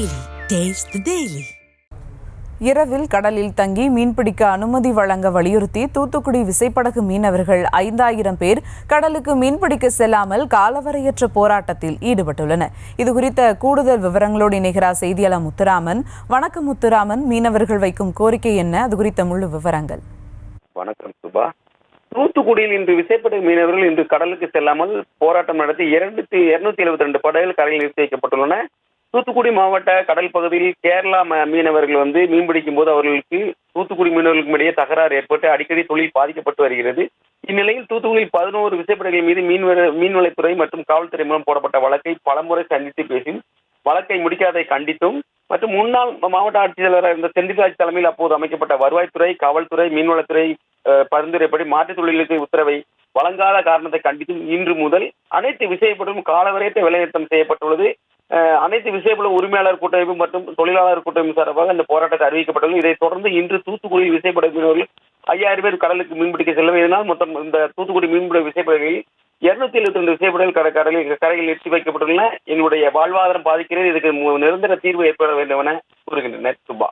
Daily. Taste the Daily. இரவில் கடலில் தங்கி மீன்பிடிக்க அனுமதி வழங்க வலியுறுத்தி தூத்துக்குடி விசைப்படகு மீனவர்கள் 5000 பேர் கடலுக்கு மீன்பிடிக்க செல்லாமல் காலவரையற்ற போராட்டத்தில் ஈடுபட்டுள்ளனர். இதுகுறித்த கூடுதல் விவரங்களோடு இணைகிறார் செய்தியாளர் முத்துராமன். வணக்கம் முத்துராமன், மீனவர்கள் வைக்கும் கோரிக்கை என்ன? அது குறித்த முழு விவரங்கள். வணக்கம் சுபா. தூத்துக்குடியில் இன்று விசைப்படகு மீனவர்கள் இன்று கடலுக்கு செல்லாமல் போராட்டம் நடத்தி 272 படகுகள் கரையில் நிறுத்தி வைக்கப்பட்டுள்ளன. தூத்துக்குடி மாவட்ட கடல் பகுதியில் கேரளா மீனவர்கள் மீன்பிடிக்கும் போது அவர்களுக்கு தூத்துக்குடி மீனவர்களுக்கும் இடையே தகராறு ஏற்பட்டு அடிக்கடி தொழில் பாதிக்கப்பட்டு வருகிறது. இந்நிலையில் தூத்துக்குடியில் 11 விசைப்படகுகள் மீது மீன்வளத்துறை மற்றும் காவல்துறை மூலம் போடப்பட்ட வழக்கை பலமுறை சந்தித்து பேசி வழக்கை முடிக்காதை கண்டித்தும் மற்றும் முன்னாள் மாவட்ட ஆட்சித்தலைவராக இருந்த செந்தில்ராஜ் தலைமையில் அப்போது அமைக்கப்பட்ட வருவாய்த்துறை, காவல்துறை, மீன்வளத்துறை பரிந்துரைப்படி மாற்றுத் தொழிலுக்கு உத்தரவை வழங்காத காரணத்தை கண்டித்தும் இன்று முதல் அனைத்து விசைப்படகும் காலவரையற்ற வேலைநிறுத்தம் செய்யப்பட்டுள்ளது. அனைத்து விசைப்பட உரிமையாளர் கூட்டமைப்பு மற்றும் தொழிலாளர் கூட்டமைப்பு சார்பாக இந்த போராட்டத்தை அறிவிக்கப்பட்டுள்ளது. இதைத் தொடர்ந்து இன்று தூத்துக்குடியில் விசைப்படகு மீனவர்கள் 5000 பேர் கடலுக்கு மீன்பிடிக்க செல்லும். இதனால் மொத்தம் இந்த தூத்துக்குடி மீன்பிடி விசைப்படகுகளில் 272 விசைப்படகுகள் கரையில் நிறுத்தி வைக்கப்பட்டுள்ளன. எங்களுடைய வாழ்வாதாரம் பாதிக்கிறது, இதுக்கு நிரந்தர தீர்வு ஏற்பட வேண்டும் என கூறுகின்றனர். சுபா,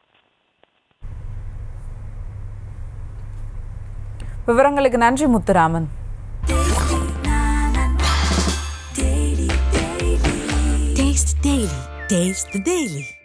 விவரங்களுக்கு நன்றி முத்துராமன். Taste the Daily.